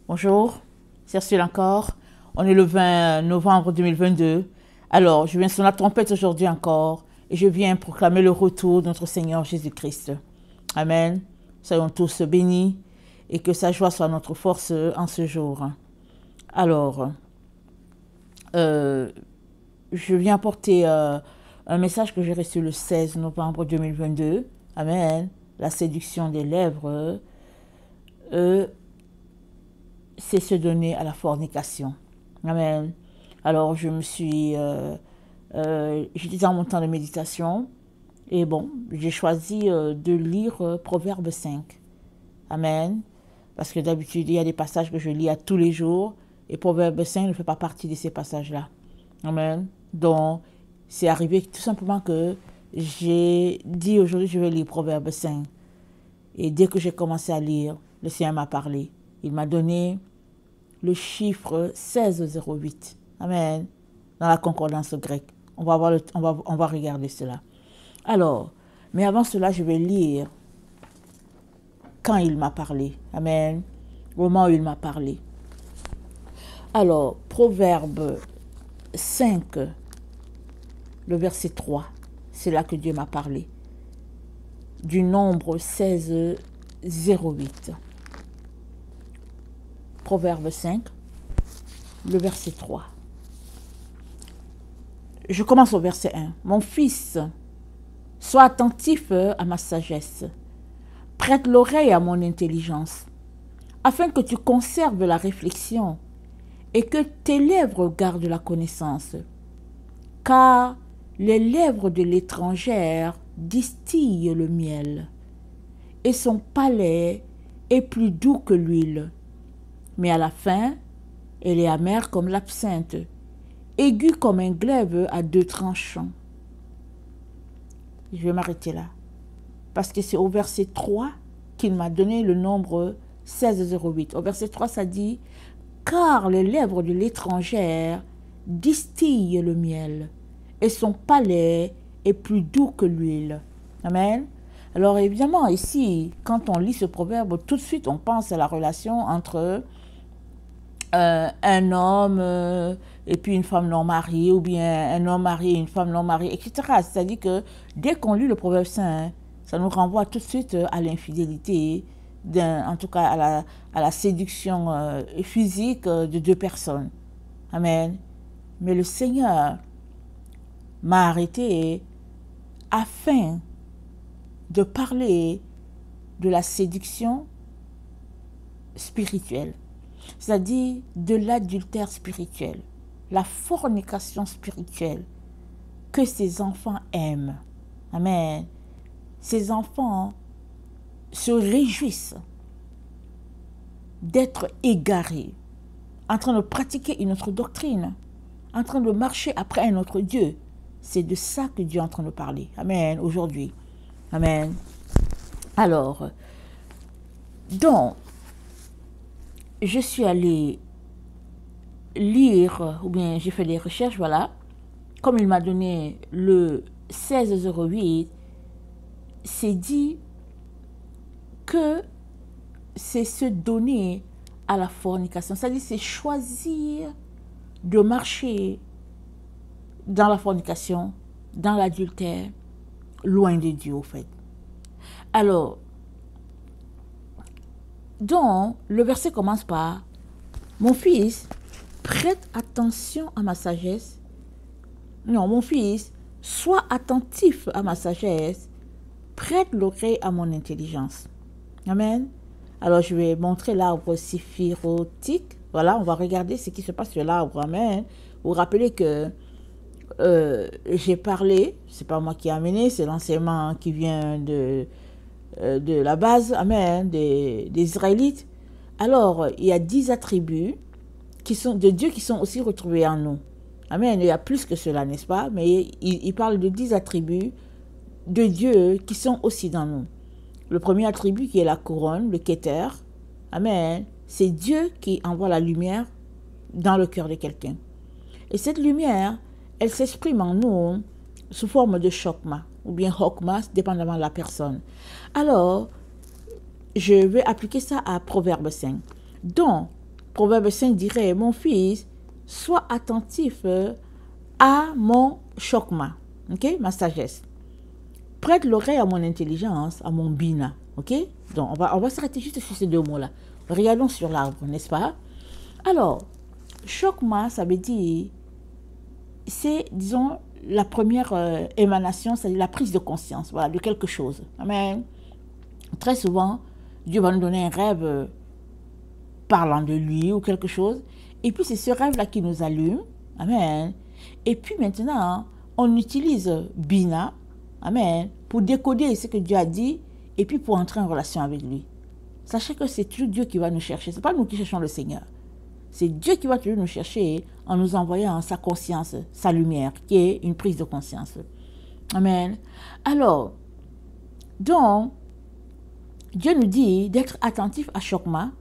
Bonjour, c'est Ursule encore. On est le 20 novembre 2022. Alors, je viens sonner la trompette aujourd'hui encore et je viens proclamer le retour de notre Seigneur Jésus-Christ. Amen. Soyons tous bénis et que sa joie soit notre force en ce jour. Alors, je viens apporter un message que j'ai reçu le 16 novembre 2022. Amen. La séduction des lèvres, c'est se donner à la fornication. Amen. Alors, j'étais dans mon temps de méditation et bon, j'ai choisi de lire Proverbe 5. Amen. Parce que d'habitude, il y a des passages que je lis à tous les jours et Proverbe 5 ne fait pas partie de ces passages-là. Amen. Donc, c'est arrivé tout simplement que j'ai dit aujourd'hui, je vais lire Proverbe 5. Et dès que j'ai commencé à lire, le Seigneur m'a parlé. Il m'a donné le chiffre 1608. Amen. Dans la concordance grecque. On va regarder cela. Alors, mais avant cela, je vais lire quand il m'a parlé. Amen. Au moment où il m'a parlé. Alors, Proverbe 5, le verset 3. C'est là que Dieu m'a parlé. Du nombre 1608. Proverbe 5, le verset 3. Je commence au verset 1. Mon fils, sois attentif à ma sagesse. Prête l'oreille à mon intelligence, afin que tu conserves la réflexion et que tes lèvres gardent la connaissance. Car les lèvres de l'étrangère distillent le miel, et son palais est plus doux que l'huile. Mais à la fin, elle est amère comme l'absinthe, aiguë comme un glaive à deux tranchants. Je vais m'arrêter là. Parce que c'est au verset 3 qu'il m'a donné le nombre 1608. Au verset 3, ça dit « Car les lèvres de l'étrangère distillent le miel, et son palais est plus doux que l'huile. » Amen. Alors évidemment, ici, quand on lit ce proverbe, tout de suite, on pense à la relation entre un homme et puis une femme non mariée, ou bien un homme marié et une femme non mariée, etc. C'est-à-dire que dès qu'on lit le proverbe 5, ça nous renvoie tout de suite à l'infidélité, en tout cas à la séduction physique de deux personnes. Amen. Mais le Seigneur m'a arrêté afin de parler de la séduction spirituelle. C'est-à-dire de l'adultère spirituel, la fornication spirituelle que ces enfants aiment. Amen. Ces enfants se réjouissent d'être égarés, en train de pratiquer une autre doctrine, en train de marcher après un autre Dieu. C'est de ça que Dieu est en train de parler. Amen. Aujourd'hui. Amen. Alors, donc, je suis allée lire, ou bien j'ai fait des recherches, voilà. Comme il m'a donné le 1608, c'est dit que c'est se donner à la fornication. C'est-à-dire c'est choisir de marcher dans la fornication, dans l'adultère, loin de Dieu, au fait. Alors, donc, le verset commence par « Mon fils, prête attention à ma sagesse. » Non, mon fils, sois attentif à ma sagesse. Prête l'oreille à mon intelligence. Amen. Alors, je vais montrer l'arbre séphirotique. Voilà, on va regarder ce qui se passe sur l'arbre. Amen. Vous vous rappelez que j'ai parlé, c'est pas moi qui ai amené, c'est l'enseignement qui vient de la base, amen, des Israélites. Alors, il y a 10 attributs qui sont de Dieu qui sont aussi retrouvés en nous. Amen. Il y a plus que cela, n'est-ce pas? Mais il parle de 10 attributs de Dieu qui sont aussi dans nous. Le premier attribut qui est la couronne, le Keter. Amen. C'est Dieu qui envoie la lumière dans le cœur de quelqu'un. Et cette lumière, elle s'exprime en nous sous forme de chokma ou bien hokma, dépendamment de la personne. Alors, je vais appliquer ça à Proverbe 5. Donc, Proverbe 5 dirait, mon fils, sois attentif à mon chokma, ok, ma sagesse. Prête l'oreille à mon intelligence, à mon bina, ok. Donc, on va s'arrêter juste sur ces deux mots-là. Regardons sur l'arbre, n'est-ce pas? Alors, chokma, ça veut dire, c'est, disons, la première émanation, c'est la prise de conscience, voilà, de quelque chose. Amen. Très souvent, Dieu va nous donner un rêve parlant de lui ou quelque chose. Et puis, c'est ce rêve-là qui nous allume. Amen. Et puis maintenant, on utilise Bina, amen, pour décoder ce que Dieu a dit et puis pour entrer en relation avec lui. Sachez que c'est toujours Dieu qui va nous chercher. Ce n'est pas nous qui cherchons le Seigneur. C'est Dieu qui va toujours nous chercher en nous envoyant sa conscience, sa lumière, qui est une prise de conscience. Amen. Alors, donc, Dieu nous dit d'être attentif à Chokma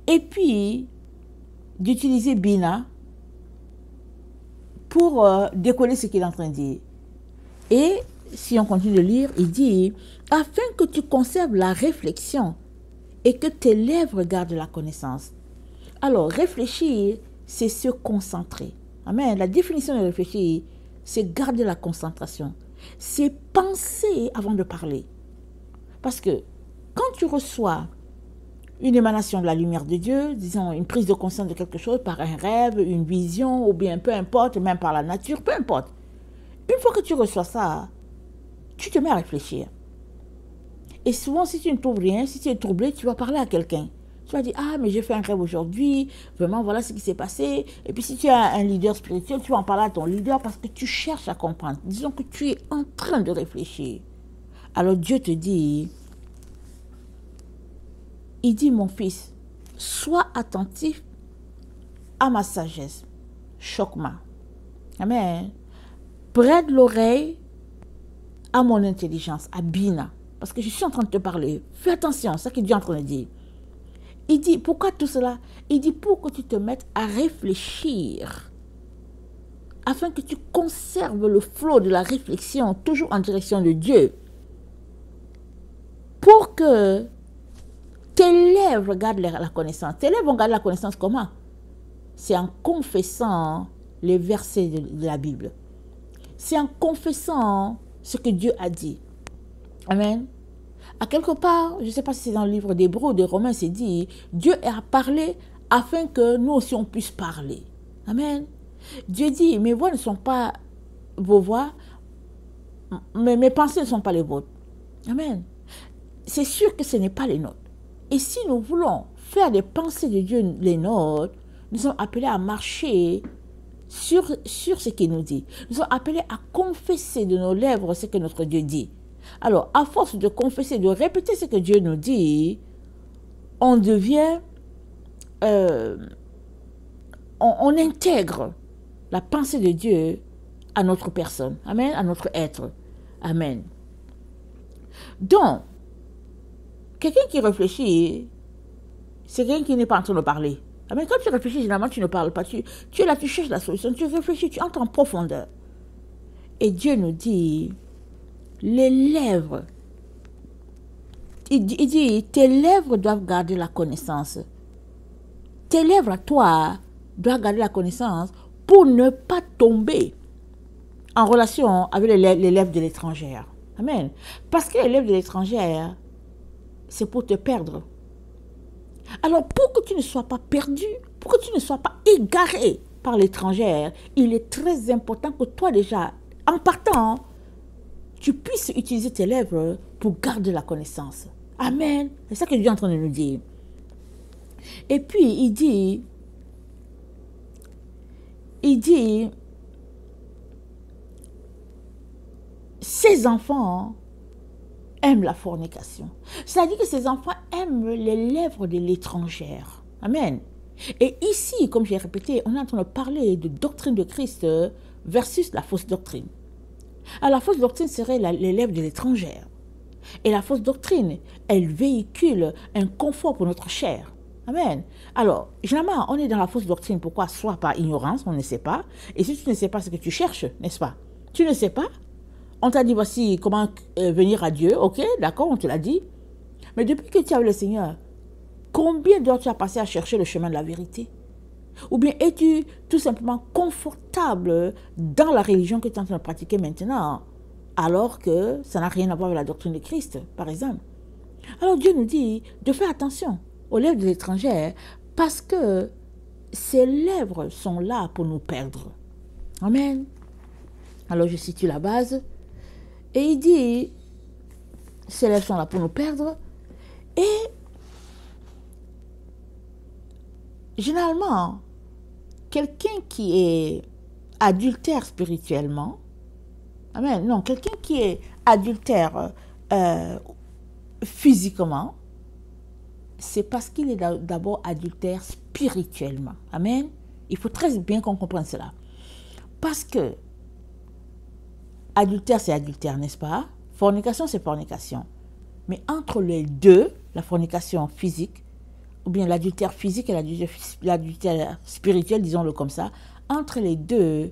et puis d'utiliser Bina pour décoller ce qu'il est en train de dire. Et si on continue de lire, il dit « Afin que tu conserves la réflexion et que tes lèvres gardent la connaissance. » Alors, réfléchir, c'est se concentrer. Amen. La définition de réfléchir, c'est garder la concentration. C'est penser avant de parler. Parce que quand tu reçois une émanation de la lumière de Dieu, disons une prise de conscience de quelque chose par un rêve, une vision, ou bien peu importe, même par la nature, peu importe. Une fois que tu reçois ça, tu te mets à réfléchir. Et souvent, si tu ne trouves rien, si tu es troublé, tu vas parler à quelqu'un. Tu vas dire, ah, mais j'ai fait un rêve aujourd'hui, vraiment, voilà ce qui s'est passé. Et puis, si tu as un leader spirituel, tu vas en parler à ton leader parce que tu cherches à comprendre. Disons que tu es en train de réfléchir. Alors, Dieu te dit, il dit, mon fils, sois attentif à ma sagesse. Chokma. Amen. Prête l'oreille à mon intelligence, à Bina. Parce que je suis en train de te parler. Fais attention, c'est ce que Dieu est en train de dire. Il dit, pourquoi tout cela? Il dit, pour que tu te mettes à réfléchir, afin que tu conserves le flot de la réflexion, toujours en direction de Dieu, pour que tes lèvres gardent la connaissance. Tes lèvres vont garder la connaissance comment? C'est en confessant les versets de la Bible. C'est en confessant ce que Dieu a dit. Amen. À quelque part, je ne sais pas si c'est dans le livre d'Hébreux ou de Romains, c'est dit, Dieu a parlé afin que nous aussi on puisse parler. Amen. Dieu dit, mes voix ne sont pas vos voix, mais mes pensées ne sont pas les vôtres. Amen. C'est sûr que ce n'est pas les nôtres. Et si nous voulons faire des pensées de Dieu les nôtres, nous sommes appelés à marcher sur ce qu'il nous dit. Nous sommes appelés à confesser de nos lèvres ce que notre Dieu dit. Alors, à force de confesser, de répéter ce que Dieu nous dit, on devient, on intègre la pensée de Dieu à notre personne. Amen, à notre être. Amen. Donc, quelqu'un qui réfléchit, c'est quelqu'un qui n'est pas en train de parler. Amen. Quand tu réfléchis, généralement, tu ne parles pas. Tu es là, tu cherches la solution, tu réfléchis, tu entres en profondeur. Et Dieu nous dit, les lèvres, il dit, tes lèvres doivent garder la connaissance. Tes lèvres à toi doivent garder la connaissance pour ne pas tomber en relation avec les lèvres de l'étrangère. Amen. Parce que les lèvres de l'étrangère, c'est pour te perdre. Alors, pour que tu ne sois pas perdu, pour que tu ne sois pas égaré par l'étrangère, il est très important que toi déjà, en partant, tu puisses utiliser tes lèvres pour garder la connaissance. Amen. C'est ça que Dieu est en train de nous dire. Et puis, il dit, ces enfants aiment la fornication. C'est-à-dire que ces enfants aiment les lèvres de l'étrangère. Amen. Et ici, comme j'ai répété, on est en train de parler de doctrine de Christ versus la fausse doctrine. Alors, la fausse doctrine serait les lèvres de l'étrangère. Et la fausse doctrine, elle véhicule un confort pour notre chair. Amen. Alors, généralement, on est dans la fausse doctrine. Pourquoi? Soit par ignorance, on ne sait pas. Et si tu ne sais pas ce que tu cherches, n'est-ce pas? Tu ne sais pas. On t'a dit, voici comment venir à Dieu. Ok, d'accord, on te l'a dit. Mais depuis que tu as le Seigneur, Combien d'heures tu as passé à chercher le chemin de la vérité? Ou bien es-tu tout simplement confortable dans la religion que tu es en train de pratiquer maintenant, alors que ça n'a rien à voir avec la doctrine de Christ, par exemple? Alors Dieu nous dit de faire attention aux lèvres de l'étranger parce que ces lèvres sont là pour nous perdre. Amen. Alors je situe la base et il dit ces lèvres sont là pour nous perdre et généralement quelqu'un qui est adultère spirituellement, amen, non, quelqu'un qui est adultère physiquement, c'est parce qu'il est d'abord adultère spirituellement. Amen. Il faut très bien qu'on comprenne cela. Parce que adultère, c'est adultère, n'est-ce pas? Fornication, c'est fornication. Mais entre les deux, la fornication physique, ou bien l'adultère physique et l'adultère spirituel, disons-le comme ça, entre les deux,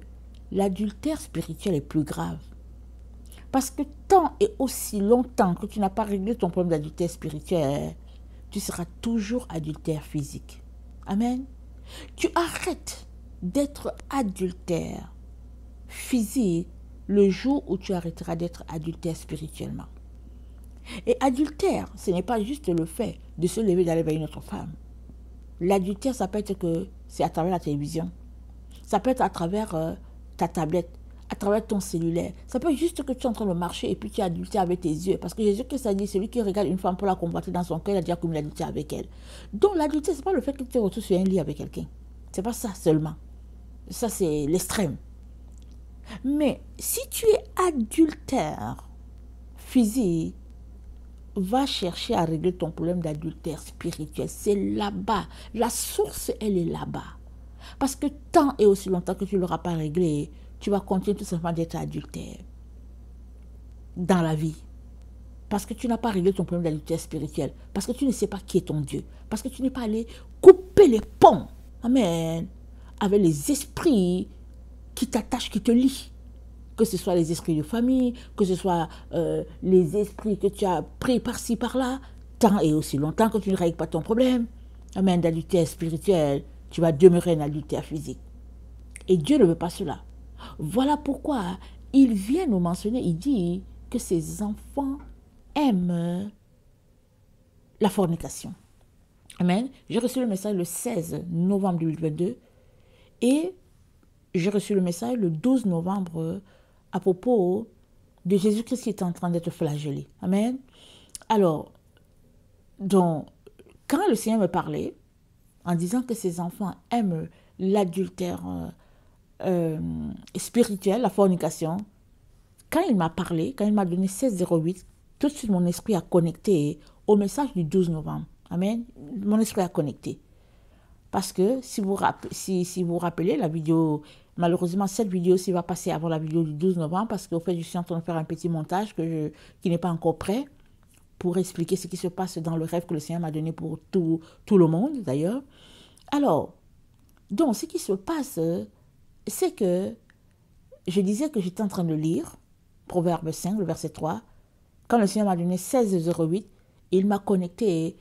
l'adultère spirituel est plus grave. Parce que tant et aussi longtemps que tu n'as pas réglé ton problème d'adultère spirituel, tu seras toujours adultère physique. Amen. Tu arrêtes d'être adultère physique le jour où tu arrêteras d'être adultère spirituellement. Et adultère, ce n'est pas juste le fait de se lever et d'aller vers une autre femme. L'adultère, ça peut être que c'est à travers la télévision. Ça peut être à travers ta tablette, à travers ton cellulaire. Ça peut être juste que tu es en train de marcher et puis tu es adultère avec tes yeux. Parce que Jésus-Christ a dit, celui qui regarde une femme pour la convoiter dans son cœur, il a déjà commis l'adultère avec elle. Donc l'adultère, ce n'est pas le fait que tu te retrouves sur un lit avec quelqu'un. Ce n'est pas ça seulement. Ça, c'est l'extrême. Mais si tu es adultère physique, va chercher à régler ton problème d'adultère spirituel. C'est là-bas. La source, elle est là-bas. Parce que tant et aussi longtemps que tu ne l'auras pas réglé, tu vas continuer tout simplement d'être adultère dans la vie. Parce que tu n'as pas réglé ton problème d'adultère spirituel. Parce que tu ne sais pas qui est ton Dieu. Parce que tu n'es pas allé couper les ponts. Amen. Avec les esprits qui t'attachent, qui te lient. Que ce soit les esprits de famille, que ce soit les esprits que tu as pris par-ci, par-là, tant et aussi longtemps que tu ne règles pas ton problème, amen, d'adultère spirituel, tu vas demeurer un adultère physique. Et Dieu ne veut pas cela. Voilà pourquoi il vient nous mentionner, il dit que ses enfants aiment la fornication. Amen. J'ai reçu le message le 16 novembre 2022 et j'ai reçu le message le 12 novembre à propos de Jésus-Christ qui est en train d'être flagellé. Amen. Alors, donc, quand le Seigneur me parlait, en disant que ses enfants aiment l'adultère spirituel, la fornication, quand il m'a parlé, quand il m'a donné 1608, tout de suite mon esprit a connecté au message du 12 novembre. Amen. Mon esprit a connecté. Parce que si vous vous rappelez, la vidéo, malheureusement, cette vidéo-ci va passer avant la vidéo du 12 novembre parce qu'au fait, je suis en train de faire un petit montage qui n'est pas encore prêt pour expliquer ce qui se passe dans le rêve que le Seigneur m'a donné pour tout le monde, d'ailleurs. Alors, donc, ce qui se passe, c'est que je disais que j'étais en train de lire Proverbe 5, le verset 3. Quand le Seigneur m'a donné 16:08, il m'a connecté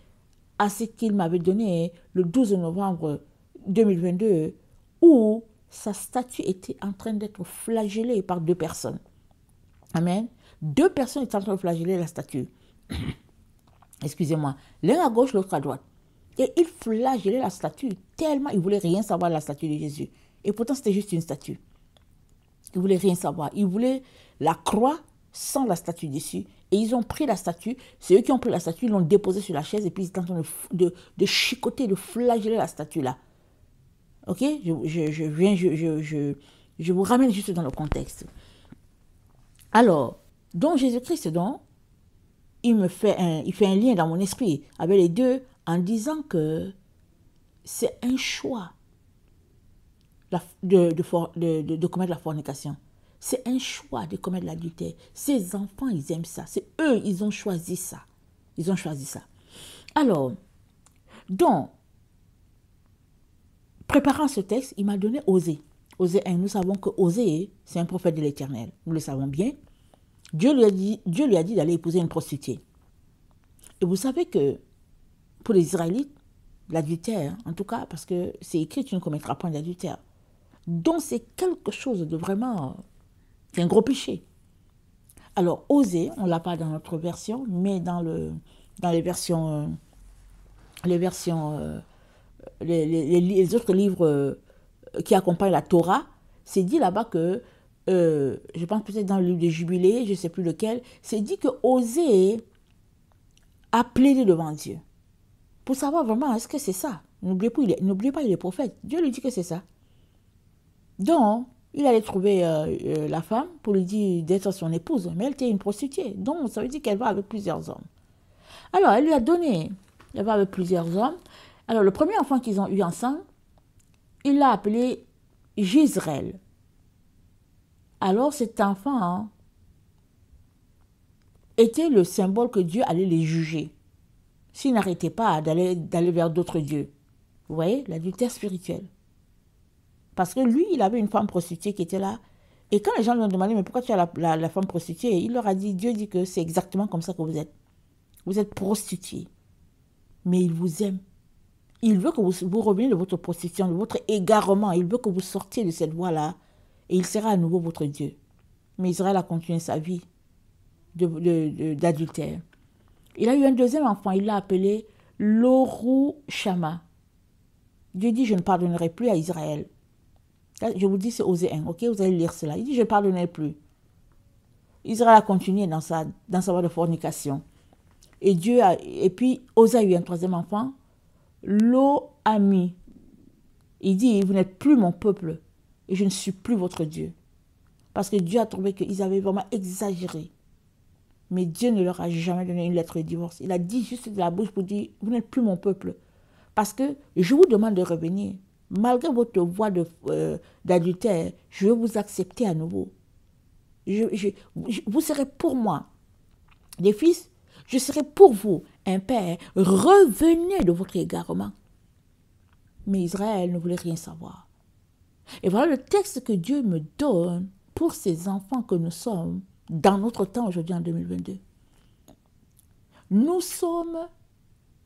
à ce qu'il m'avait donné le 12 novembre 2022, où sa statue était en train d'être flagellée par 2 personnes. Amen. 2 personnes étaient en train de flageller la statue. Excusez-moi. L'un à gauche, l'autre à droite. Et il flagellait la statue tellement il ne voulait rien savoir de la statue de Jésus. Et pourtant, c'était juste une statue. Il ne voulait rien savoir. Il voulait la croix sans la statue dessus. Et ils ont pris la statue. C'est eux qui ont pris la statue, ils l'ont déposée sur la chaise et puis ils étaient en train de chicoter, de flageller la statue là. Ok? Je vous ramène juste dans le contexte. Alors, donc Jésus-Christ, donc, il fait un lien dans mon esprit avec les deux en disant que c'est un choix de commettre la fornication. C'est un choix de commettre l'adultère. Ces enfants, ils aiment ça. C'est eux, ils ont choisi ça. Ils ont choisi ça. Alors, donc, préparant ce texte, il m'a donné Osée. Osée 1, nous savons que Osée, c'est un prophète de l'Éternel. Nous le savons bien. Dieu lui a dit d'aller épouser une prostituée. Et vous savez que pour les Israélites, l'adultère, en tout cas, parce que c'est écrit, tu ne commettras point d'adultère. Donc, c'est quelque chose de vraiment... C'est un gros péché. Alors, oser, on ne l'a pas dans notre version, mais dans les versions... les autres livres qui accompagnent la Torah, c'est dit là-bas que, je pense peut-être dans le livre des Jubilés, je ne sais plus lequel, c'est dit que oser a plaidé devant Dieu. Pour savoir vraiment, est-ce que c'est ça? N'oubliez pas, il est prophète. Dieu lui dit que c'est ça. Donc, il allait trouver la femme pour lui dire d'être son épouse, mais elle était une prostituée. Donc, ça veut dire qu'elle va avec plusieurs hommes. Alors, elle lui a donné, elle va avec plusieurs hommes. Alors, le premier enfant qu'ils ont eu ensemble, il l'a appelé Gisraël. Alors, cet enfant était le symbole que Dieu allait les juger s'ils n'arrêtaient pas d'aller vers d'autres dieux. Vous voyez, l'adultère spirituel. Parce que lui, il avait une femme prostituée qui était là. Et quand les gens lui ont demandé, mais pourquoi tu as la femme prostituée? Il leur a dit, Dieu dit que c'est exactement comme ça que vous êtes. Vous êtes prostituée. Mais il vous aime. Il veut que vous reveniez de votre prostitution, de votre égarement. Il veut que vous sortiez de cette voie-là. Et il sera à nouveau votre Dieu. Mais Israël a continué sa vie d'adultère. Il a eu un deuxième enfant. Il l'a appelé Loru Shama. Dieu dit, je ne pardonnerai plus à Israël. Je vous dis, c'est Osée 1, ok? Vous allez lire cela. Il dit, je ne pardonnerai plus. Israël a continué dans sa voie de fornication. Et puis, Osée a eu un troisième enfant, Lo-Ami. Il dit, vous n'êtes plus mon peuple et je ne suis plus votre Dieu. Parce que Dieu a trouvé qu'ils avaient vraiment exagéré. Mais Dieu ne leur a jamais donné une lettre de divorce. Il a dit juste de la bouche pour dire, vous n'êtes plus mon peuple. Parce que je vous demande de revenir. Malgré votre voie d'adultère, je vais vous accepter à nouveau. Vous serez pour moi des fils, je serai pour vous un père. Revenez de votre égarement. Mais Israël ne voulait rien savoir. Et voilà le texte que Dieu me donne pour ces enfants que nous sommes dans notre temps aujourd'hui en 2022. Nous sommes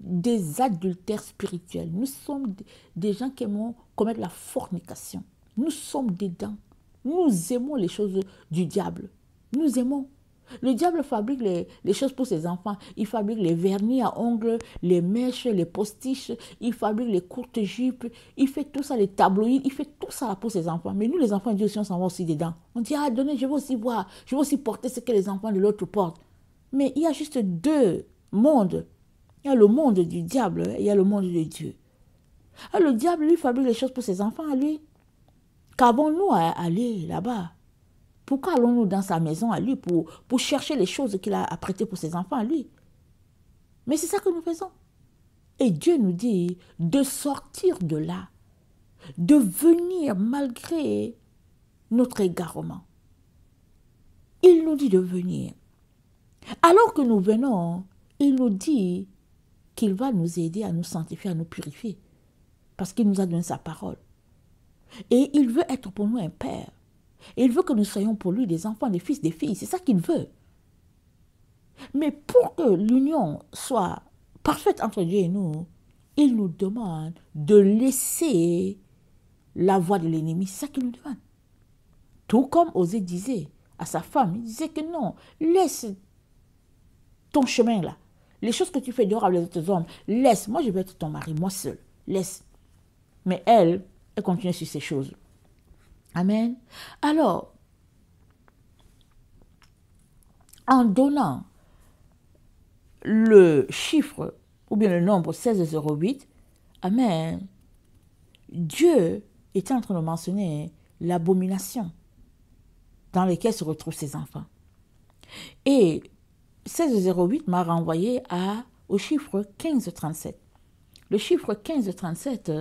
des adultères spirituels. Nous sommes des gens qui aiment commettre la fornication. Nous sommes dedans. Nous aimons les choses du diable. Nous aimons. Le diable fabrique les choses pour ses enfants. Il fabrique les vernis à ongles, les mèches, les postiches. Il fabrique les courtes jupes. Il fait tout ça, les tabloïds. Il fait tout ça pour ses enfants. Mais nous, les enfants de Dieu, on s'en va aussi dedans. On dit, ah, donnez, je veux aussi voir. Je veux aussi porter ce que les enfants de l'autre portent. Mais il y a juste deux mondes. Il y a le monde du diable et il y a le monde de Dieu. Alors, le diable, lui, fabrique les choses pour ses enfants à lui. Qu'avons-nous à aller là-bas? Pourquoi allons-nous dans sa maison à lui pour chercher les choses qu'il a apprêtées pour ses enfants à lui? Mais c'est ça que nous faisons. Et Dieu nous dit de sortir de là, de venir malgré notre égarement. Il nous dit de venir. Alors que nous venons, il nous dit qu'il va nous aider à nous sanctifier, à nous purifier. Parce qu'il nous a donné sa parole. Et il veut être pour nous un père. Et il veut que nous soyons pour lui des enfants, des fils, des filles. C'est ça qu'il veut. Mais pour que l'union soit parfaite entre Dieu et nous, il nous demande de laisser la voie de l'ennemi. C'est ça qu'il nous demande. Tout comme Osée disait à sa femme, il disait que non, laisse ton chemin là. Les choses que tu fais dehors avec les autres hommes, laisse. Moi, je vais être ton mari, moi seul. Laisse. Mais elle continue sur ces choses. Amen. Alors, en donnant le chiffre ou bien le nombre 1608, amen, Dieu était en train de mentionner l'abomination dans laquelle se retrouvent ses enfants. Et 1608 m'a renvoyé au chiffre 1537. Le chiffre 1537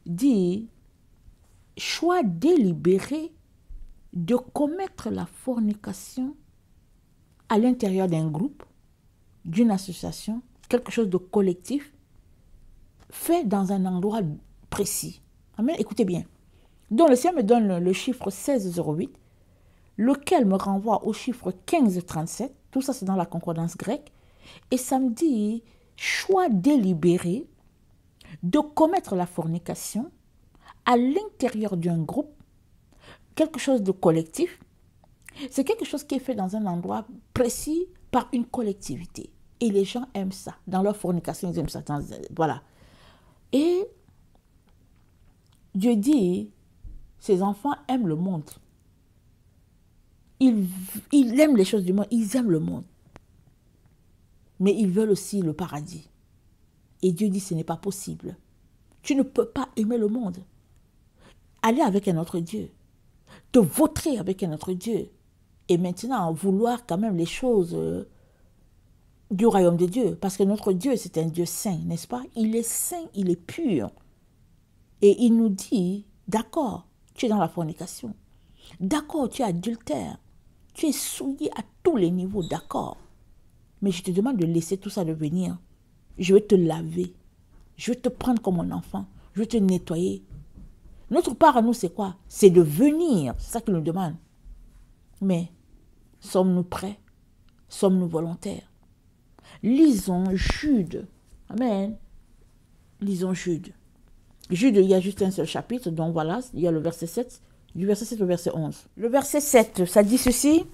dit choix délibéré de commettre la fornication à l'intérieur d'un groupe, d'une association, quelque chose de collectif, fait dans un endroit précis. Amen. Écoutez bien. Donc le Seigneur me donne le chiffre 1608, lequel me renvoie au chiffre 1537. Tout ça, c'est dans la concordance grecque. Et ça me dit choix délibéré de commettre la fornication à l'intérieur d'un groupe, quelque chose de collectif. C'est quelque chose qui est fait dans un endroit précis par une collectivité. Et les gens aiment ça. Dans leur fornication, ils aiment ça. Voilà. Et Dieu dit, ces enfants aiment le monde. Ils aiment les choses du monde, ils aiment le monde. Mais ils veulent aussi le paradis. Et Dieu dit, ce n'est pas possible. Tu ne peux pas aimer le monde. Aller avec un autre Dieu. Te vautrer avec un autre Dieu. Et maintenant, vouloir quand même les choses du royaume de Dieu. Parce que notre Dieu, c'est un Dieu saint, n'est-ce pas? Il est saint, il est pur. Et il nous dit, d'accord, tu es dans la fornication. D'accord, tu es adultère. Tu es souillé à tous les niveaux, d'accord. Mais je te demande de laisser tout ça devenir. Je vais te laver. Je vais te prendre comme mon enfant. Je vais te nettoyer. Notre part à nous, c'est quoi? C'est de venir. C'est ça qu'il nous demande. Mais sommes-nous prêts? Sommes-nous volontaires? Lisons Jude. Amen. Lisons Jude. Jude, il y a juste un seul chapitre. Donc voilà, il y a le verset 7. Du verset 7 au verset 11. Le verset 7, ça dit ceci.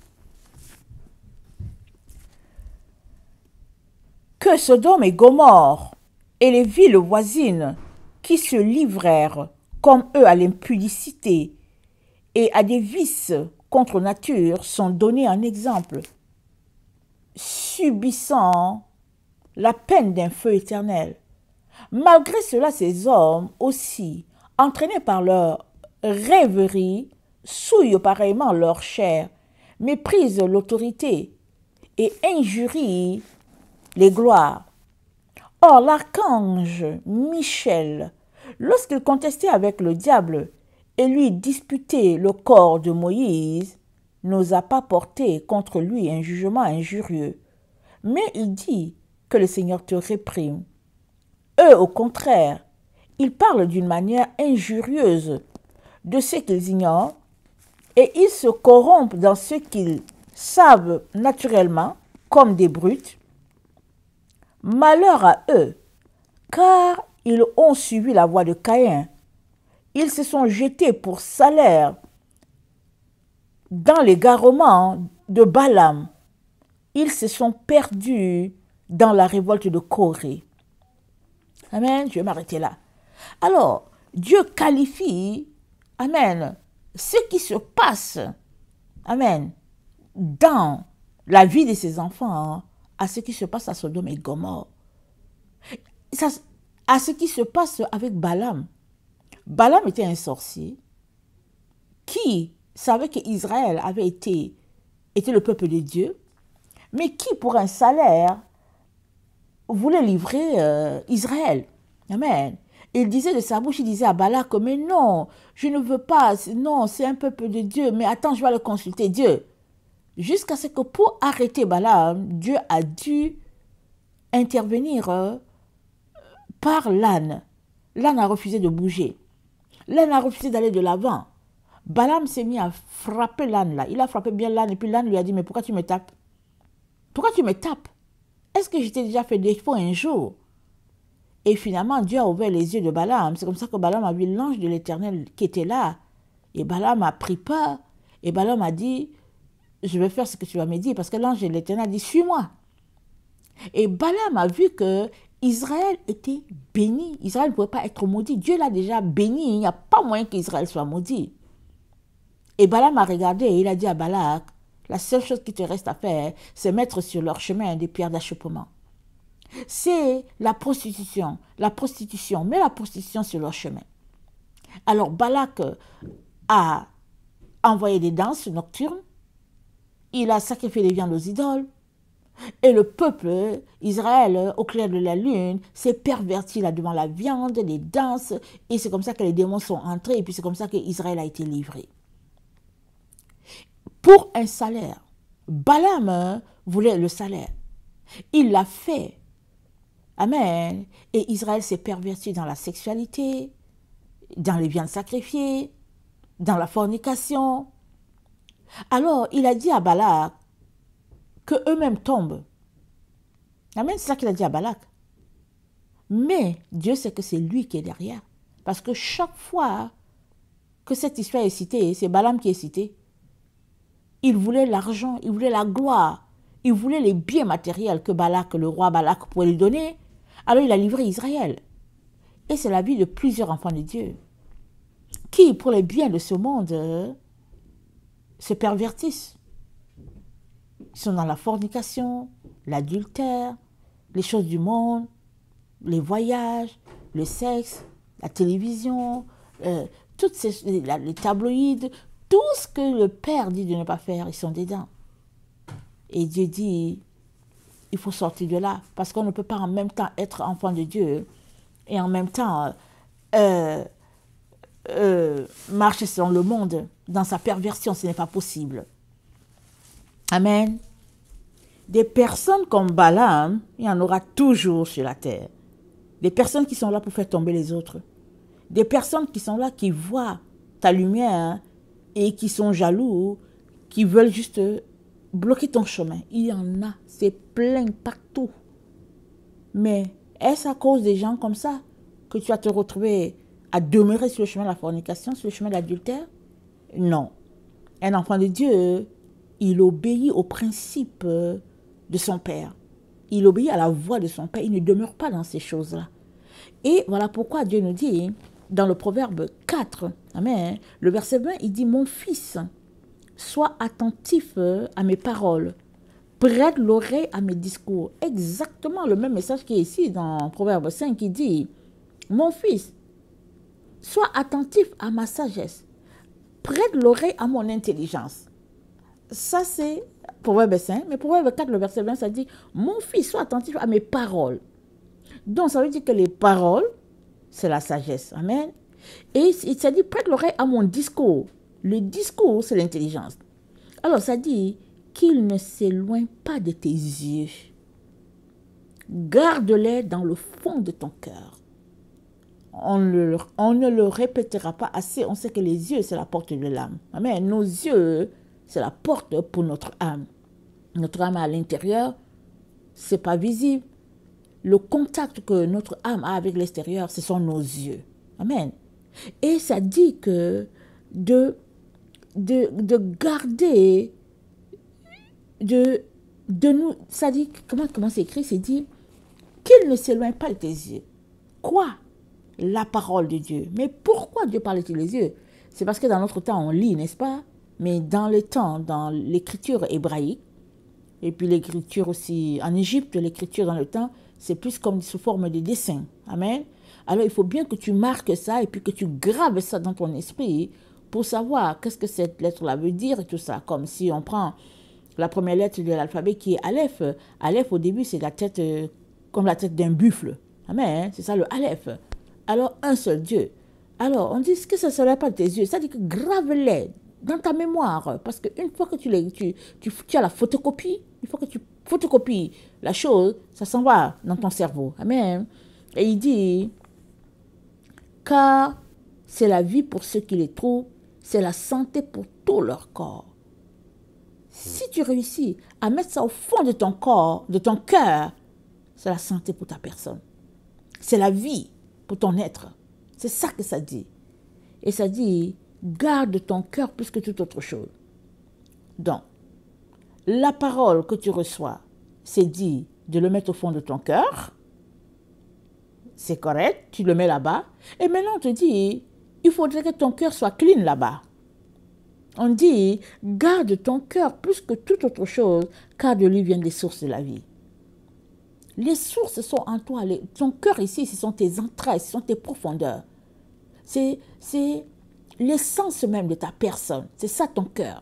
Que Sodome et Gomorrhe et les villes voisines qui se livrèrent comme eux à l'impudicité et à des vices contre nature sont donnés en exemple, subissant la peine d'un feu éternel. Malgré cela, ces hommes aussi, entraînés par leur rêverie, souillent pareillement leur chair, méprisent l'autorité et injurient les gloires. Or, l'archange Michel, lorsqu'il contestait avec le diable et lui disputait le corps de Moïse, n'osa pas porter contre lui un jugement injurieux. Mais il dit que le Seigneur te réprime. Eux, au contraire, ils parlent d'une manière injurieuse de ce qu'ils ignorent et ils se corrompent dans ce qu'ils savent naturellement comme des brutes. Malheur à eux, car ils ont suivi la voie de Caïn. Ils se sont jetés pour salaire dans l'égarement de Balaam. Ils se sont perdus dans la révolte de Corée. Amen, je vais m'arrêter là. Alors, Dieu qualifie, amen, ce qui se passe, amen, dans la vie de ses enfants, à ce qui se passe à Sodome et Gomorrhe. À ce qui se passe avec Balaam. Balaam était un sorcier qui savait qu'Israël avait était le peuple de Dieu, mais qui, pour un salaire, voulait livrer Israël. Amen. Il disait de sa bouche, il disait à Balak, mais non, je ne veux pas, non, c'est un peuple de Dieu, mais attends, je vais aller consulter Dieu. Jusqu'à ce que pour arrêter Balaam, Dieu a dû intervenir par l'âne. L'âne a refusé de bouger. L'âne a refusé d'aller de l'avant. Balaam s'est mis à frapper l'âne là. Il a frappé bien l'âne et puis l'âne lui a dit, mais pourquoi tu me tapes? Pourquoi tu me tapes? Est-ce que je t'ai déjà fait défaut un jour? Et finalement, Dieu a ouvert les yeux de Balaam. C'est comme ça que Balaam a vu l'ange de l'Éternel qui était là. Et Balaam a pris peur. Et Balaam a dit, je vais faire ce que tu vas me dire. Parce que l'ange de l'Éternel a dit, suis-moi. Et Balaam a vu que Israël était béni. Israël ne pouvait pas être maudit. Dieu l'a déjà béni. Il n'y a pas moyen qu'Israël soit maudit. Et Balaam a regardé et il a dit à Balak, la seule chose qui te reste à faire, c'est mettre sur leur chemin des pierres d'achoppement. C'est la prostitution, mets la prostitution sur leur chemin. Alors Balak a envoyé des danses nocturnes, il a sacrifié des viandes aux idoles, et le peuple, Israël, au clair de la lune, s'est perverti là devant la viande, les danses, et c'est comme ça que les démons sont entrés, et puis c'est comme ça qu'Israël a été livré. Pour un salaire, Balaam voulait le salaire. Il l'a fait. Amen. Et Israël s'est perverti dans la sexualité, dans les viandes sacrifiées, dans la fornication. Alors, il a dit à Balak que eux-mêmes tombent. Amen, c'est ça qu'il a dit à Balak. Mais Dieu sait que c'est lui qui est derrière. Parce que chaque fois que cette histoire est citée, c'est Balaam qui est cité. Il voulait l'argent, il voulait la gloire, il voulait les biens matériels que le roi Balak pouvait lui donner. Alors il a livré Israël. Et c'est la vie de plusieurs enfants de Dieu qui, pour les biens de ce monde, se pervertissent. Ils sont dans la fornication, l'adultère, les choses du monde, les voyages, le sexe, la télévision, les tabloïds, tout ce que le Père dit de ne pas faire, ils sont dedans. Et Dieu dit, il faut sortir de là, parce qu'on ne peut pas en même temps être enfant de Dieu et en même temps marcher dans le monde, dans sa perversion, ce n'est pas possible. Amen. Des personnes comme Balaam, il y en aura toujours sur la terre. Des personnes qui sont là pour faire tomber les autres. Des personnes qui sont là, qui voient ta lumière et qui sont jaloux, qui veulent juste bloquer ton chemin. Il y en a, c'est plein partout. Mais est-ce à cause des gens comme ça que tu vas te retrouver à demeurer sur le chemin de la fornication, sur le chemin de l'adultère? Non. Un enfant de Dieu, il obéit aux principes de son Père. Il obéit à la voix de son Père. Il ne demeure pas dans ces choses-là. Et voilà pourquoi Dieu nous dit, dans le Proverbe 4, amen, le verset 20, il dit, « Mon fils, sois attentif à mes paroles, prête l'oreille à mes discours. » Exactement le même message qui est ici dans Proverbe 5, qui dit, « Mon fils, sois attentif à ma sagesse, prête l'oreille à mon intelligence. » Ça, c'est Proverbe 5, mais Proverbe 4, le verset 20, ça dit, « Mon fils, sois attentif à mes paroles. » Donc, ça veut dire que les paroles, c'est la sagesse. Amen. Et il s'est dit, prête l'oreille à mon discours. Le discours, c'est l'intelligence. Alors, ça dit qu'il ne s'éloigne pas de tes yeux. Garde-les dans le fond de ton cœur. On ne le répétera pas assez. On sait que les yeux, c'est la porte de l'âme. Amen. Nos yeux, c'est la porte pour notre âme. Notre âme à l'intérieur, c'est pas visible. Le contact que notre âme a avec l'extérieur, ce sont nos yeux. Amen. Et ça dit que de garder, de nous, ça dit, comment c'est écrit, c'est dit qu'il ne s'éloigne pas de tes yeux. Quoi? La parole de Dieu. Mais pourquoi Dieu parle-t-il les yeux? C'est parce que dans notre temps, on lit, n'est-ce pas? Mais dans le temps, dans l'écriture hébraïque, et puis l'écriture aussi en Égypte, l'écriture dans le temps, c'est plus comme sous forme de dessin. Amen. Alors, il faut bien que tu marques ça et puis que tu graves ça dans ton esprit pour savoir qu'est-ce que cette lettre-là veut dire et tout ça. Comme si on prend la première lettre de l'alphabet qui est Aleph. Aleph, au début, c'est la tête, comme la tête d'un buffle. Amen. C'est ça le Aleph. Alors, un seul Dieu. Alors, on dit que ça ne serait pas de tes yeux. Ça dit que grave-les dans ta mémoire. Parce qu'une fois que tu as la photocopie, une fois que tu photocopies la chose, ça s'en va dans ton cerveau. Amen. Et il dit, car c'est la vie pour ceux qui les trouvent, c'est la santé pour tout leur corps. Si tu réussis à mettre ça au fond de ton corps, de ton cœur, c'est la santé pour ta personne. C'est la vie pour ton être. C'est ça que ça dit. Et ça dit, garde ton cœur plus que toute autre chose. Donc, la parole que tu reçois, c'est dit de le mettre au fond de ton cœur. C'est correct, tu le mets là-bas. Et maintenant, on te dit, il faudrait que ton cœur soit clean là-bas. On dit, garde ton cœur plus que toute autre chose, car de lui viennent les sources de la vie. Les sources sont en toi. Ton cœur ici, ce sont tes entrailles, ce sont tes profondeurs. C'est l'essence même de ta personne. C'est ça ton cœur.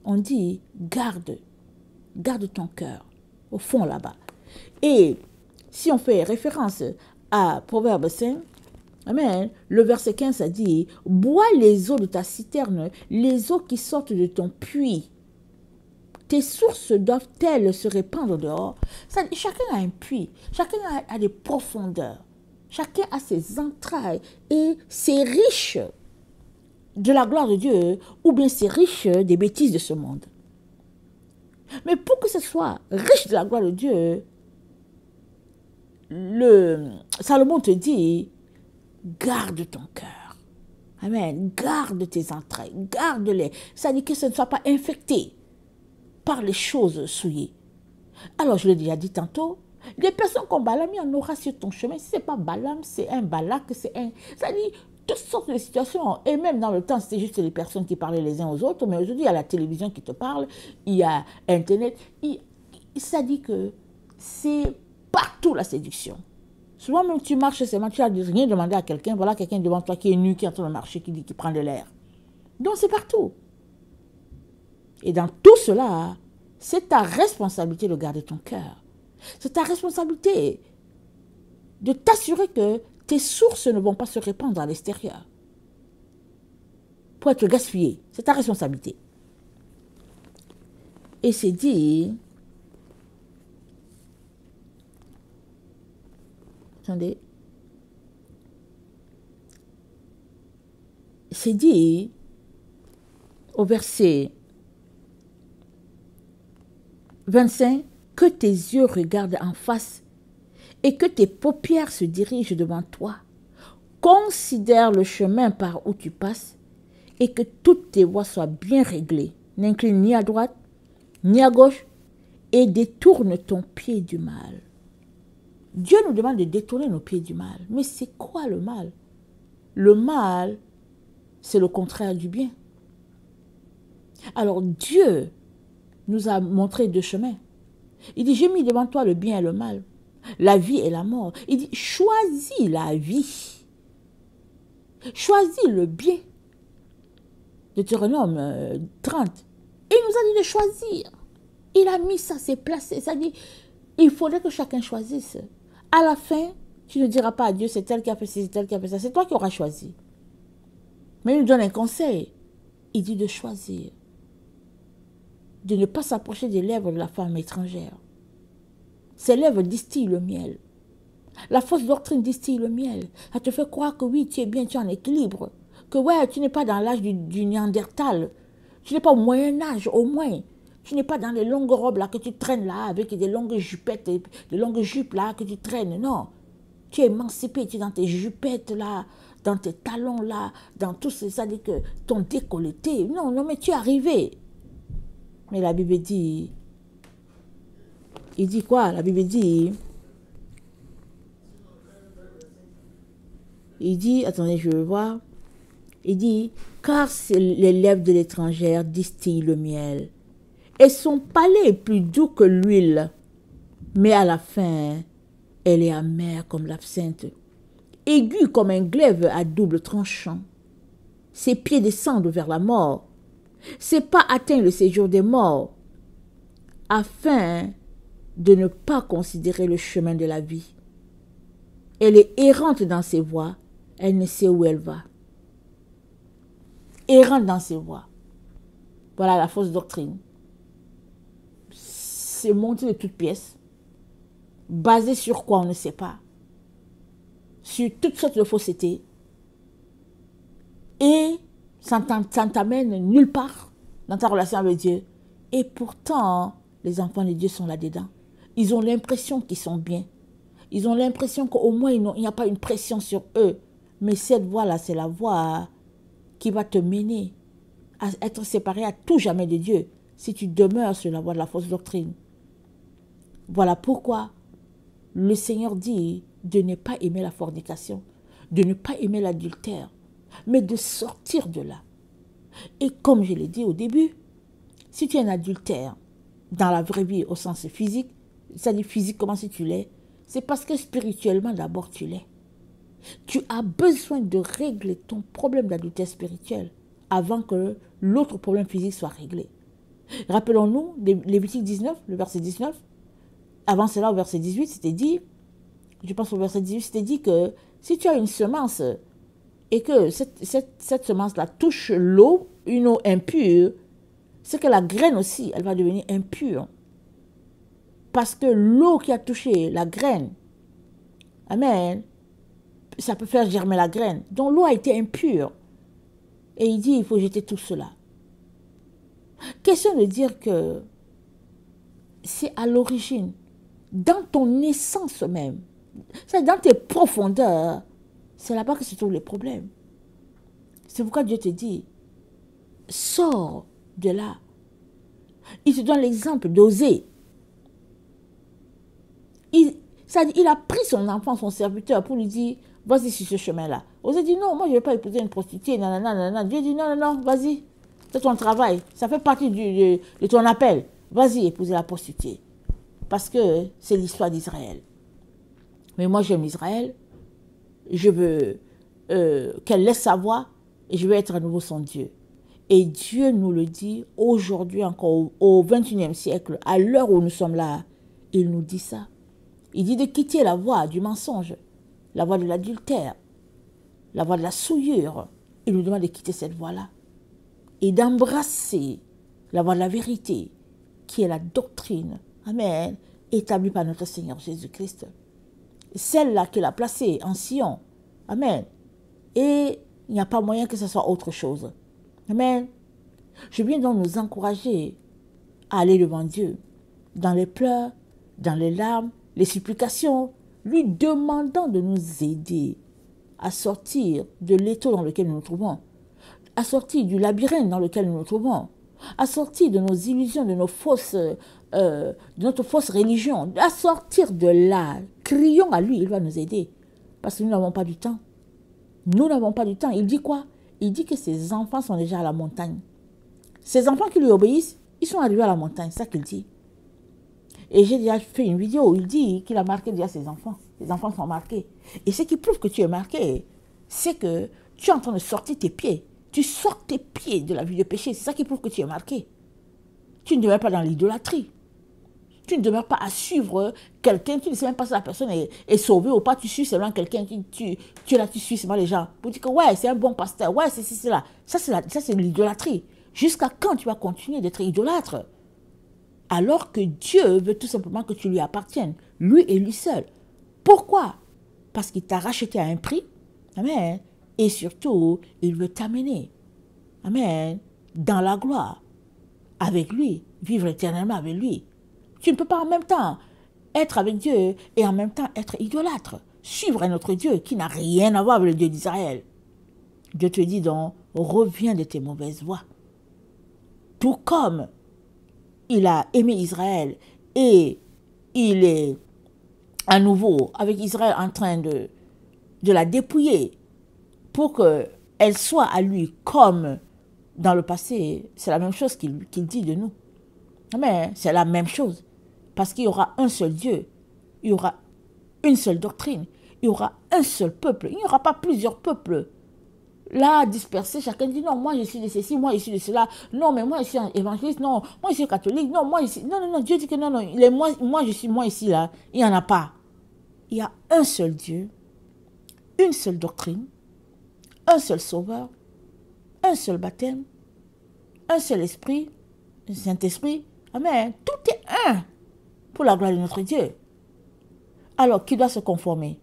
On dit, garde ton cœur au fond là-bas. Et si on fait référence à Proverbe 5, amen, le verset 15, ça dit, bois les eaux de ta citerne, les eaux qui sortent de ton puits. Tes sources doivent-elles se répandre dehors? Ça dit, chacun a un puits, chacun a des profondeurs, chacun a ses entrailles et c'est riche de la gloire de Dieu ou bien c'est riche des bêtises de ce monde. Mais pour que ce soit riche de la gloire de Dieu, Salomon te dit, garde ton cœur. Amen. Garde tes entrailles, garde-les. Ça dit que ce ne soit pas infecté par les choses souillées. Alors, je l'ai déjà dit tantôt, les personnes comme Balaam, il y en aura sur ton chemin. Si ce n'est pas Balaam, c'est un Balak, c'est un... Ça dit toutes sortes de situations. Et même dans le temps, c'était juste les personnes qui parlaient les uns aux autres. Mais aujourd'hui, il y a la télévision qui te parle, il y a Internet. Ça dit que c'est partout la séduction. Souvent, même tu marches seulement, tu n'as rien demandé à quelqu'un. Voilà quelqu'un devant toi qui est nu, qui est en train de marcher, qui dit qu'il prend de l'air. Donc, c'est partout. Et dans tout cela, c'est ta responsabilité de garder ton cœur. C'est ta responsabilité de t'assurer que tes sources ne vont pas se répandre à l'extérieur pour être gaspillées. C'est ta responsabilité. Et c'est dit... Attendez. C'est dit au verset 25, que tes yeux regardent en face et que tes paupières se dirigent devant toi. Considère le chemin par où tu passes et que toutes tes voies soient bien réglées. N'incline ni à droite ni à gauche et détourne ton pied du mal. Dieu nous demande de détourner nos pieds du mal. Mais c'est quoi le mal? Le mal, c'est le contraire du bien. Alors Dieu nous a montré deux chemins. Il dit, j'ai mis devant toi le bien et le mal, la vie et la mort. Il dit, choisis la vie. Choisis le bien. Deutéronome 30. Il nous a dit de choisir. Il a mis ça, c'est placé. Ça dit, il faudrait que chacun choisisse. À la fin, tu ne diras pas à Dieu, c'est tel qui a fait ci, c'est tel qui a fait ça. C'est toi qui auras choisi. Mais il nous donne un conseil. Il dit de choisir. De ne pas s'approcher des lèvres de la femme étrangère. Ses lèvres distillent le miel. La fausse doctrine distille le miel. Ça te fait croire que oui, tu es bien, tu es en équilibre. Que ouais, tu n'es pas dans l'âge du Néandertal. Tu n'es pas au Moyen-Âge, au moins. Tu n'es pas dans les longues robes là que tu traînes là, avec des longues jupettes, des longues jupes là que tu traînes. Non. Tu es émancipé, tu es dans tes jupettes là, dans tes talons là, dans tout ça. Ça dit que ton décolleté. Non, non, mais tu es arrivé. Mais la Bible dit, il dit quoi? La Bible dit, il dit, attendez, je veux voir. Il dit, car les lèvres de l'étrangère distillent le miel, et son palais est plus doux que l'huile, mais à la fin, elle est amère comme l'absinthe, aiguë comme un glaive à double tranchant. Ses pieds descendent vers la mort, ses pas atteignent le séjour des morts, afin de ne pas considérer le chemin de la vie. Elle est errante dans ses voies, elle ne sait où elle va. Errante dans ses voies. Voilà la fausse doctrine. C'est monté de toutes pièces, basé sur quoi on ne sait pas, sur toutes sortes de faussetés, et ça ne t'amène nulle part dans ta relation avec Dieu. Et pourtant, les enfants de Dieu sont là-dedans. Ils ont l'impression qu'ils sont bien. Ils ont l'impression qu'au moins il n'y a pas une pression sur eux. Mais cette voie-là, c'est la voie qui va te mener à être séparé à tout jamais de Dieu si tu demeures sur la voie de la fausse doctrine. Voilà pourquoi le Seigneur dit de ne pas aimer la fornication, de ne pas aimer l'adultère, mais de sortir de là. Et comme je l'ai dit au début, si tu es un adultère dans la vraie vie au sens physique, c'est-à-dire physiquement si tu l'es, c'est parce que spirituellement d'abord tu l'es. Tu as besoin de régler ton problème d'adultère spirituel avant que l'autre problème physique soit réglé. Rappelons-nous, Lévitique 19, le verset 19, avant cela au verset 18, c'était dit, je pense au verset 18, c'était dit que si tu as une semence et que cette semence-là touche l'eau, une eau impure, c'est que la graine aussi, elle va devenir impure. Parce que l'eau qui a touché la graine, amen, ça peut faire germer la graine. Donc l'eau a été impure. Et il dit, il faut jeter tout cela. Question de dire que c'est à l'origine, dans ton essence même, C'est dans tes profondeurs. C'est là-bas que se trouvent les problèmes. C'est pourquoi Dieu te dit, sors de là. Il te donne l'exemple d'Osée. Il a pris son enfant, son serviteur, pour lui dire, vas-y sur ce chemin-là. Osée dit, non, moi je ne vais pas épouser une prostituée. Nanana, nanana. Dieu dit, non, non, non, vas-y. C'est ton travail. Ça fait partie de ton appel. Vas-y épouser la prostituée. Parce que c'est l'histoire d'Israël. Mais moi j'aime Israël. Je veux qu'elle laisse sa voix. Et je veux être à nouveau son Dieu. Et Dieu nous le dit aujourd'hui encore au XXIe siècle, à l'heure où nous sommes là. Il nous dit ça. Il dit de quitter la voie du mensonge, la voie de l'adultère, la voie de la souillure. Il nous demande de quitter cette voie-là et d'embrasser la voie de la vérité, qui est la doctrine, amen, établie par notre Seigneur Jésus-Christ. Celle-là qu'il a placée en Sion, amen. Et il n'y a pas moyen que ce soit autre chose. Amen. Je viens donc nous encourager à aller devant Dieu, dans les pleurs, dans les larmes, les supplications, lui demandant de nous aider à sortir de l'étau dans lequel nous nous trouvons, à sortir du labyrinthe dans lequel nous nous trouvons, à sortir de nos illusions, de notre fausse religion, à sortir de là. Crions à lui, il va nous aider. Parce que nous n'avons pas du temps. Nous n'avons pas du temps. Il dit quoi? Il dit que ses enfants sont déjà à la montagne. Ses enfants qui lui obéissent, ils sont arrivés à la montagne, c'est ça qu'il dit. Et j'ai déjà fait une vidéo où il dit qu'il a marqué déjà ses enfants. Les enfants sont marqués. Et ce qui prouve que tu es marqué, c'est que tu es en train de sortir tes pieds. Tu sors tes pieds de la vie de péché. C'est ça qui prouve que tu es marqué. Tu ne demeures pas dans l'idolâtrie. Tu ne demeures pas à suivre quelqu'un. Tu ne sais même pas si la personne est sauvée ou pas. Tu suis seulement quelqu'un. Tu es là, tu suis seulement les gens. Pour dire que ouais, c'est un bon pasteur. Ouais, c'est là. Ça, c'est l'idolâtrie. Jusqu'à quand tu vas continuer d'être idolâtre? Alors que Dieu veut tout simplement que tu lui appartiennes, lui et lui seul. Pourquoi? Parce qu'il t'a racheté à un prix, amen, et surtout, il veut t'amener, amen, dans la gloire, avec lui, vivre éternellement avec lui. Tu ne peux pas en même temps être avec Dieu et en même temps être idolâtre, suivre un autre Dieu qui n'a rien à voir avec le Dieu d'Israël. Dieu te dit donc, reviens de tes mauvaises voies. Tout comme il a aimé Israël et il est à nouveau avec Israël en train de la dépouiller pour qu'elle soit à lui comme dans le passé. C'est la même chose qu'il dit de nous. Mais c'est la même chose. Parce qu'il y aura un seul Dieu. Il y aura une seule doctrine. Il y aura un seul peuple. Il n'y aura pas plusieurs peuples. Là, dispersé, chacun dit non, moi je suis de ceci, moi je suis de cela. Non, mais moi je suis évangéliste, non, moi je suis catholique, non, moi je suis. Non, non, non, Dieu dit que non, non, moi je suis moi ici, là. Il n'y en a pas. Il y a un seul Dieu, une seule doctrine, un seul sauveur, un seul baptême, un seul esprit, le Saint-Esprit. Amen. Tout est un pour la gloire de notre Dieu. Alors, qui doit se conformer?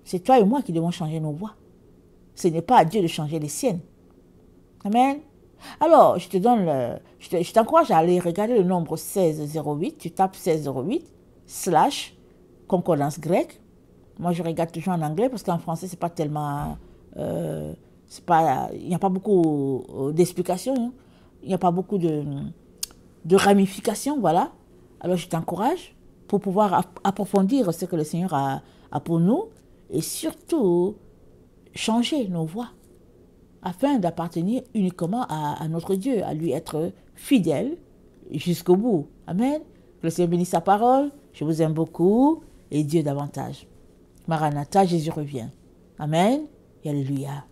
C'est toi et moi qui devons changer nos voies. Ce n'est pas à Dieu de changer les siennes. Amen. Alors, je t'encourage à aller regarder le nombre 1608. Tu tapes 1608 / concordance grecque. Moi, je regarde toujours en anglais parce qu'en français, c'est pas tellement... il n'y a pas beaucoup d'explications. Hein. Il n'y a pas beaucoup de ramifications, voilà. Alors, je t'encourage pour pouvoir approfondir ce que le Seigneur a pour nous et surtout changer nos voies afin d'appartenir uniquement à notre Dieu, à lui être fidèle jusqu'au bout. Amen. Que le Seigneur bénisse sa parole. Je vous aime beaucoup et Dieu davantage. Maranatha, Jésus revient. Amen et alléluia.